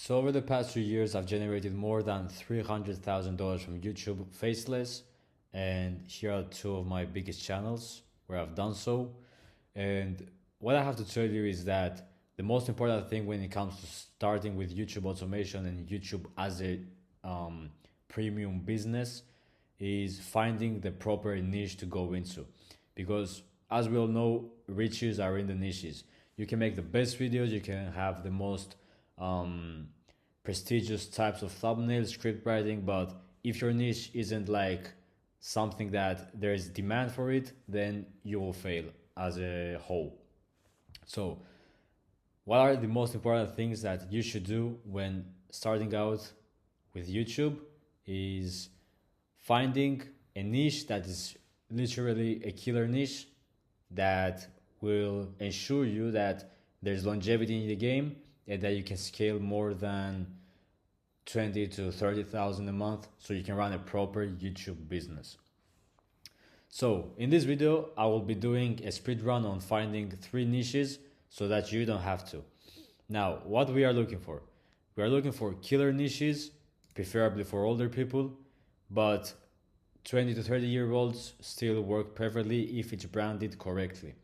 So over the past 3 years, I've generated more than $300,000 from YouTube faceless, and here are two of my biggest channels where I've done so. And what I have to tell you is that the most important thing when it comes to starting with YouTube automation and YouTube as a premium business is finding the proper niche to go into, because as we all know, riches are in the niches. You can make the best videos, you can have the most prestigious types of thumbnails, script writing, but if your niche isn't like something that there is demand for it, then you will fail as a whole. So what are the most important things that you should do when starting out with YouTube is finding a niche that is literally a killer niche that will ensure you that there's longevity in the game and that you can scale more than 20 to 30,000 a month so you can run a proper YouTube business. So in this video, I will be doing a speed run on finding 3 niches so that you don't have to. Now, what we are looking for? We are looking for killer niches, preferably for older people, but 20 to 30-year-olds still work perfectly if it's branded correctly.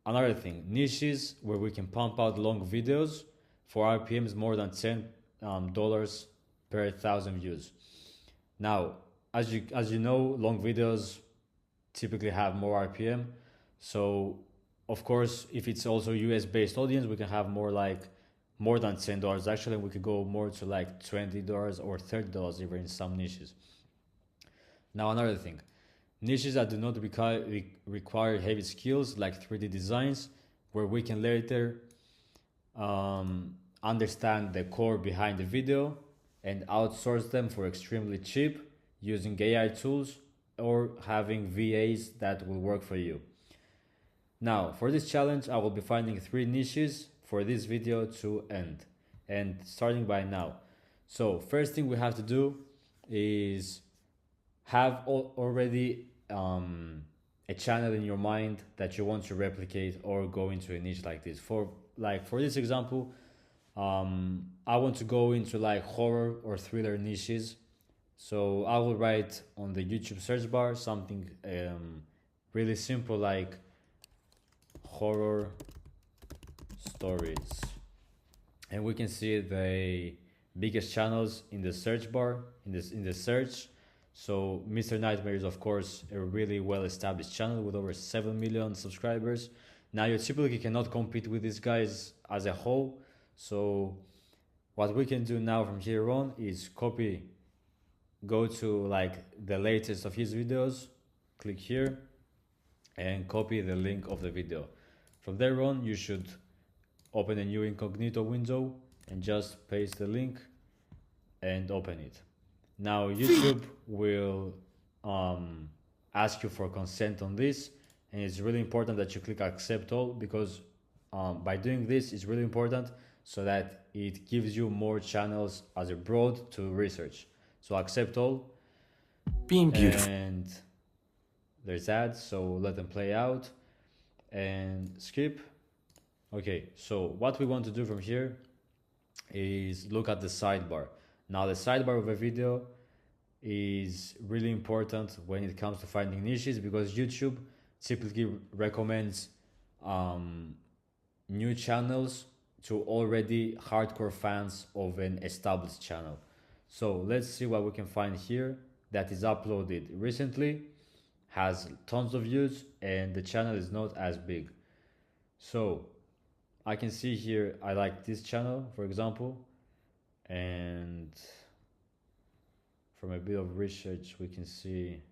Another thing, niches where we can pump out long videos for RPMs more than $10 per 1,000 views. Now, as you know, long videos typically have more RPM. So, of course, if it's also US-based audience, we can have more than $10. Actually, we could go more to like $20 or $30 even in some niches. Now, another thing, niches that do not require heavy skills like 3D designs, where we can later understand the core behind the video and outsource them for extremely cheap using AI tools or having VAs that will work for you. Now, for this challenge, I will be finding 3 niches for this video to end, and starting by now. So first thing we have to do is have already a channel in your mind that you want to replicate or go into a niche like this. For this example, I want to go into like horror or thriller niches. So I will write on the YouTube search bar something really simple like horror stories, and we can see the biggest channels in the search bar in the search. So Mr. Nightmare is of course a really well established channel with over 7 million subscribers. Now you typically cannot compete with these guys as a whole, so what we can do now from here on is go to like the latest of his videos, click here and copy the link of the video. From there on, you should open a new incognito window and just paste the link and open it. Now YouTube will ask you for consent on this, and it's really important that you click accept all, because by doing this it's really important so that it gives you more channels as a broad to research. So accept all. Being beautiful. And there's ads, so let them play out and skip. Okay, so what we want to do from here is look at the sidebar. Now the sidebar of a video is really important when it comes to finding niches, because YouTube typically recommends new channels to already hardcore fans of an established channel. So let's see what we can find here that is uploaded recently, has tons of views, and the channel is not as big. So I can see here I like this channel, for example, and from a bit of research we can see,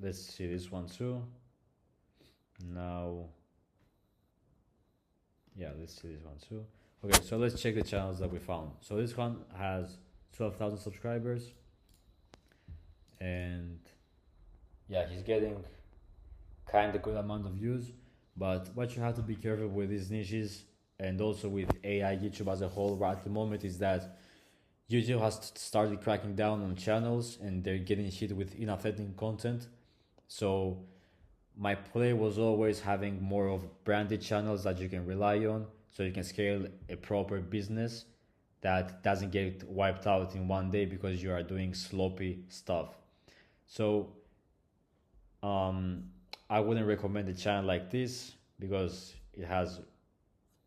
let's see this one too. Now, yeah, let's see this one too. Okay, so let's check the channels that we found. So this one has 12,000 subscribers, and yeah, he's getting kind of good amount of views. But what you have to be careful with these niches, and also with AI YouTube as a whole right at the moment, is that YouTube has started cracking down on channels and they're getting hit with inauthentic content. So my play was always having more of branded channels that you can rely on. so you can scale a proper business that doesn't get wiped out in one day because you are doing sloppy stuff. So I wouldn't recommend a channel like this because it has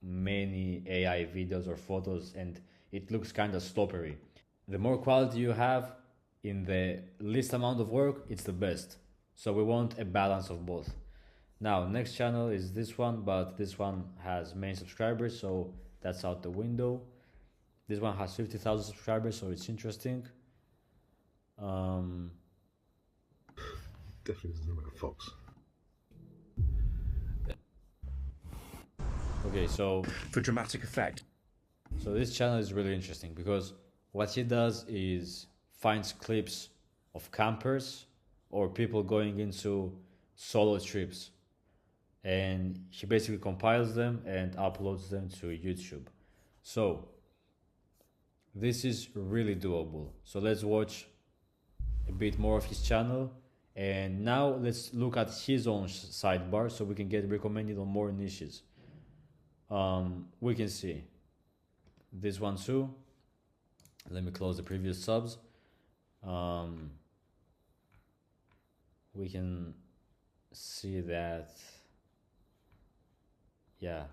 many AI videos or photos and it looks kind of sloppery. The more quality you have in the least amount of work, it's the best. So we want a balance of both. Now, next channel is this one, but this one has many subscribers, so that's out the window. This one has 50,000 subscribers, so it's interesting. Definitely doesn't know about Fox. Okay, so For dramatic effect. So this channel is really interesting because what he does is finds clips of campers or people going into solo trips, and he basically compiles them and uploads them to YouTube. So this is really doable. So let's watch a bit more of his channel, and now let's look at his own sidebar so we can get recommended on more niches. We can see this one too. Let me close the previous subs. We can see that, yeah.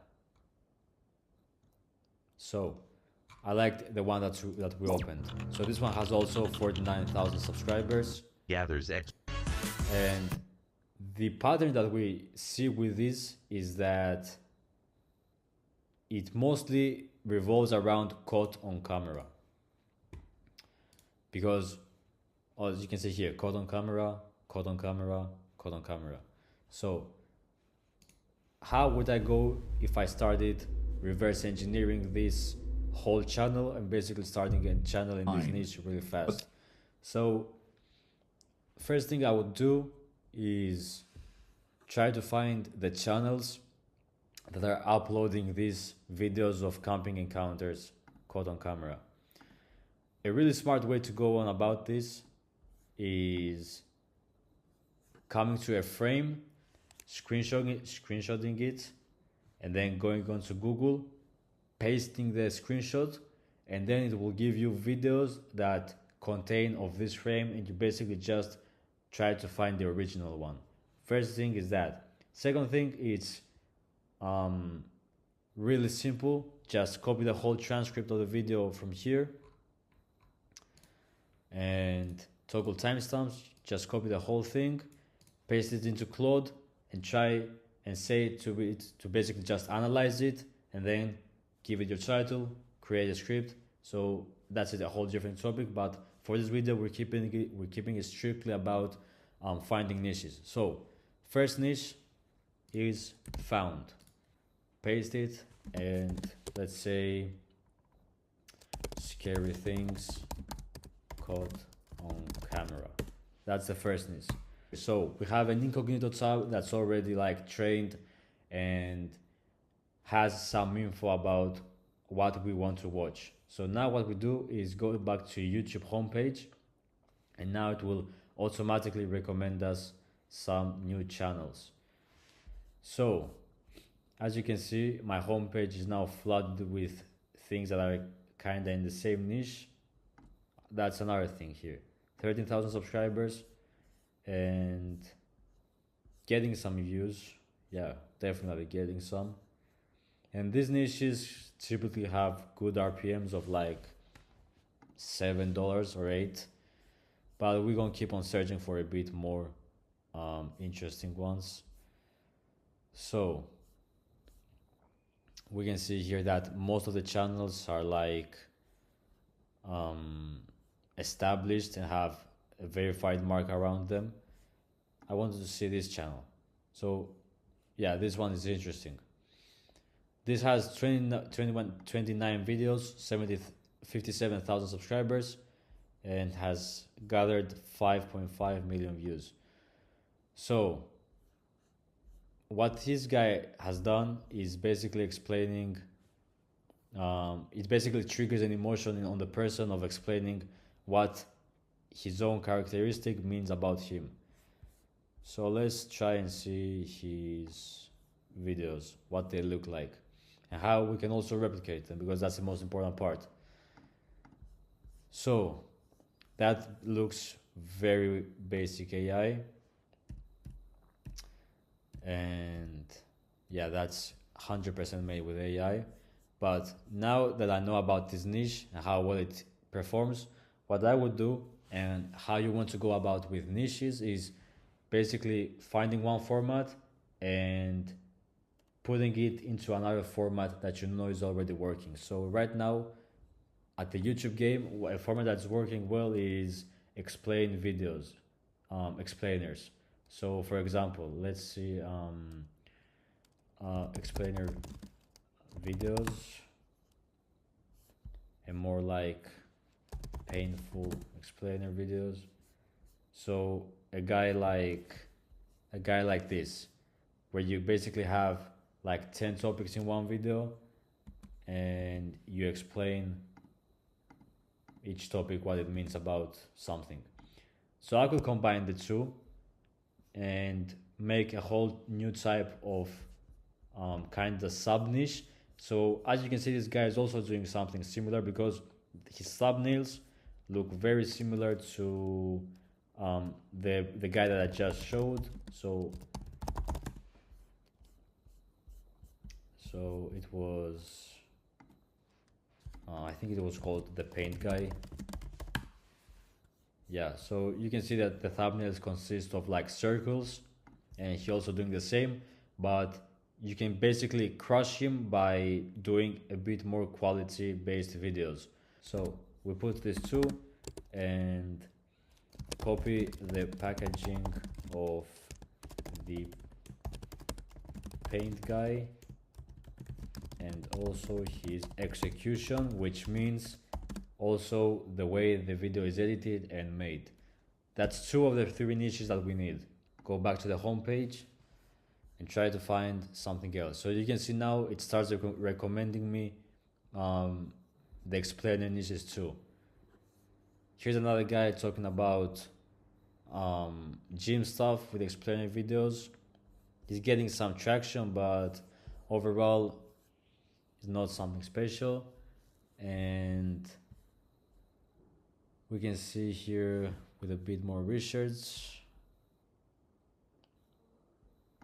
So I liked the one that we opened. So this one has also 49,000 subscribers. Gathers X. And the pattern that we see with this is that it mostly revolves around caught on camera. Because, as you can see here, caught on camera, caught on camera, caught on camera. So, how would I go if I started reverse engineering this whole channel and basically starting a channel in this niche really fast? So, first thing I would do is try to find the channels that are uploading these videos of camping encounters caught on camera. A really smart way to go on about this is coming to a frame, screenshotting it, and then going on to Google, pasting the screenshot, and then it will give you videos that contain of this frame, and you basically just try to find the original one. First thing is that. Second thing is really simple. Just copy the whole transcript of the video from here and toggle timestamps. Just copy the whole thing, paste it into Claude, and try and say to it to basically just analyze it, and then give it your title, create a script. So that's a whole different topic. But for this video, we're keeping it strictly about finding niches. So first niche is found. Paste it, and let's say scary things caught on camera. That's the first niche. So we have an incognito tab that's already like trained and has some info about what we want to watch. So now what we do is go back to YouTube homepage, and now it will automatically recommend us some new channels. So as you can see, my homepage is now flooded with things that are kind of in the same niche. That's another thing here. 13,000 subscribers and getting some views. Yeah, definitely getting some. And these niches typically have good RPMs of like $7 or $8. But we're going to keep on searching for a bit more interesting ones. So we can see here that most of the channels are like established and have a verified mark around them. I wanted to see this channel. So yeah, this one is interesting. This has 29 videos, 57,000 subscribers, and has gathered 5.5 million views. So what this guy has done is basically explaining, it basically triggers an emotion on the person of explaining what his own characteristic means about him. So let's try and see his videos, what they look like. and how we can also replicate them, because that's the most important part. So that looks very basic AI, and yeah, that's 100% made with AI. But now that I know about this niche and how well it performs, what I would do and how you want to go about with niches is basically finding one format and putting it into another format that you know is already working. So right now at the YouTube game, a format that's working well is explain videos, explainers. So for example, let's see, explainer videos, and more like painful explainer videos. So a guy like this, where you basically have like 10 topics in one video and you explain each topic what it means about something. So I could combine the two and make a whole new type of kind of sub niche. So as you can see, this guy is also doing something similar because his thumbnails look very similar to the guy that I just showed. So it was, I think it was called the Paint Guy. Yeah, so you can see that the thumbnails consist of like circles, and he also doing the same, but you can basically crush him by doing a bit more quality based videos. So we put this two and copy the packaging of the Paint Guy and also his execution, which means also the way the video is edited and made. That's two of the three niches that we need. Go back to the home page and try to find something else. So you can see now it starts recommending me the explainer niches too. Here's another guy talking about gym stuff with explainer videos. He's getting some traction, but overall it's not something special. And we can see here with a bit more research,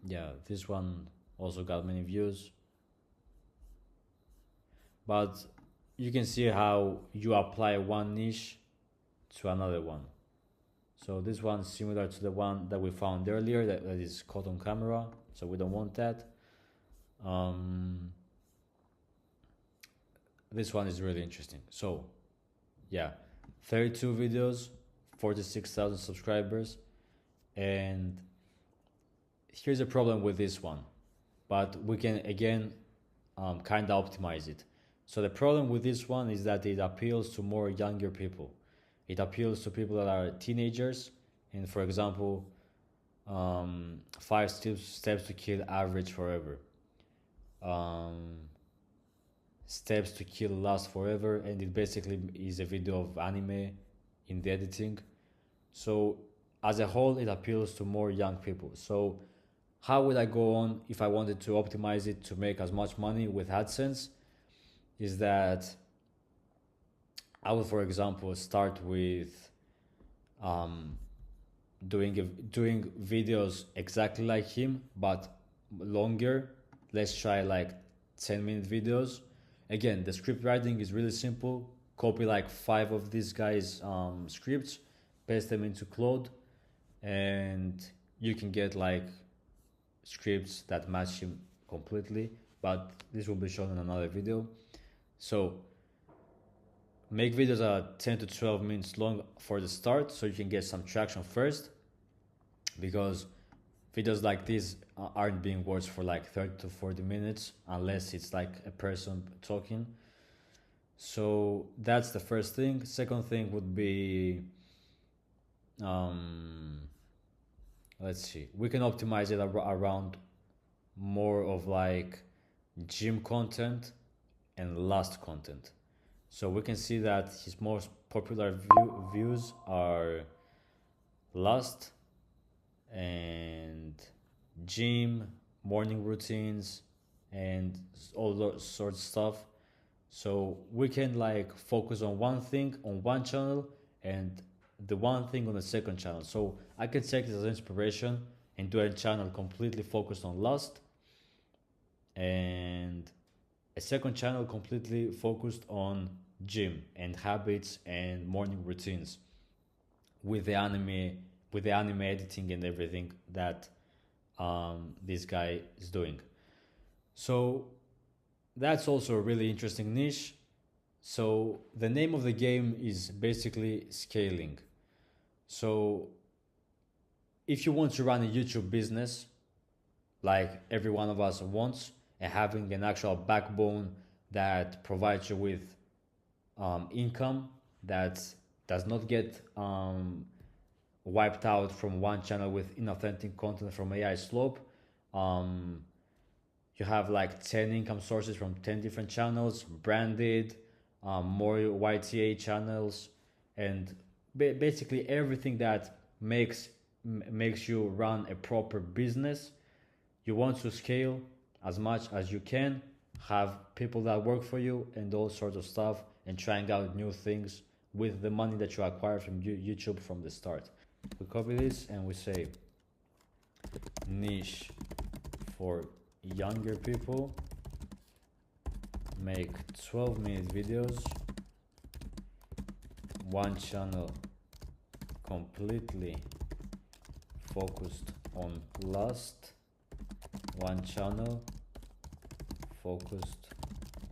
yeah, this one also got many views, but you can see how you apply one niche to another one. So this one's similar to the one that we found earlier that is caught on camera, so we don't want that. This one is really interesting. So yeah, 32 videos, 46,000 subscribers, and here's a problem with this one, but we can again kind of optimize it. So the problem with this one is that it appeals to more younger people. It appeals to people that are teenagers, and for example, 5 steps to kill average forever, steps to kill last forever, and it basically is a video of anime in the editing. So as a whole, it appeals to more young people. So how would I go on if I wanted to optimize it to make as much money with AdSense? Is that I would, for example, start with doing videos exactly like him, but longer. Let's try like 10-minute videos. Again, the script writing is really simple. Copy like 5 of these guys' scripts, paste them into Claude, and you can get like scripts that match him completely. But this will be shown in another video. So make videos that are 10 to 12 minutes long for the start, so you can get some traction first, because videos like this aren't being watched for like 30 to 40 minutes unless it's like a person talking. So that's the first thing. Second thing would be, let's see, we can optimize it around more of like gym content and last content. So we can see that his most popular views are last and gym, morning routines, and all those sorts of stuff. So we can like focus on one thing on one channel and the one thing on the second channel. So I can take this as inspiration and do a channel completely focused on lust, and a second channel completely focused on gym and habits and morning routines with the anime editing and everything that this guy is doing. So that's also a really interesting niche. So the name of the game is basically scaling. So if you want to run a YouTube business, like every one of us wants, and having an actual backbone that provides you with income that does not get wiped out from one channel with inauthentic content from AI slope. Um, you have like 10 income sources from 10 different channels, branded, more YTA channels, and basically everything that makes you run a proper business. You want to scale as much as you can, have people that work for you and all sorts of stuff, and trying out new things with the money that you acquire from YouTube from the start. We copy this and we say niche for younger people, make 12-minute videos, one channel completely focused on lust, one channel focused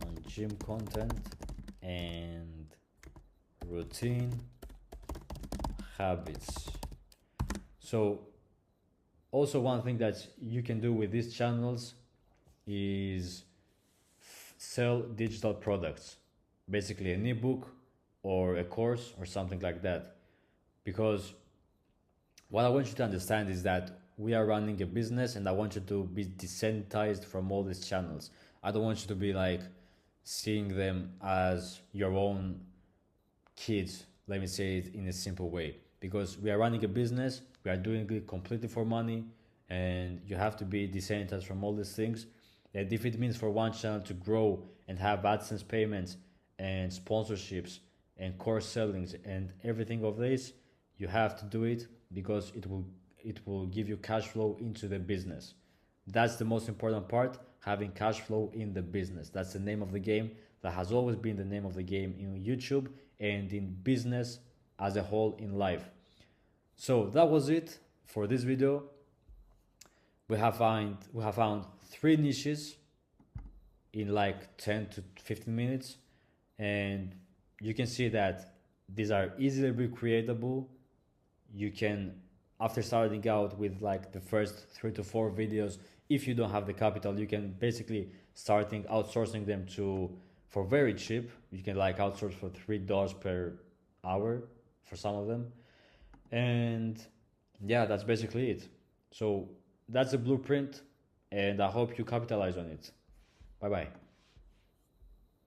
on gym content and routine habits. So also one thing that you can do with these channels is sell digital products, basically an ebook or a course or something like that. Because what I want you to understand is that we are running a business and I want you to be desensitized from all these channels. I don't want you to be like seeing them as your own kids, let me say it in a simple way. Because we are running a business, we are doing it completely for money, and you have to be desensitized from all these things. And if it means for one channel to grow and have AdSense payments and sponsorships and course sellings and everything of this, you have to do it because it will give you cash flow into the business. That's the most important part, having cash flow in the business. That's the name of the game. That has always been the name of the game in YouTube and in business as a whole in life. So that was it for this video. We have found 3 niches in like 10 to 15 minutes, and you can see that these are easily recreatable. You can, after starting out with like the first 3 to 4 videos, if you don't have the capital, you can basically starting outsourcing them to for very cheap. You can like outsource for $3 per hour for some of them, and yeah, that's basically it. So that's the blueprint, and I hope you capitalize on it. Bye bye.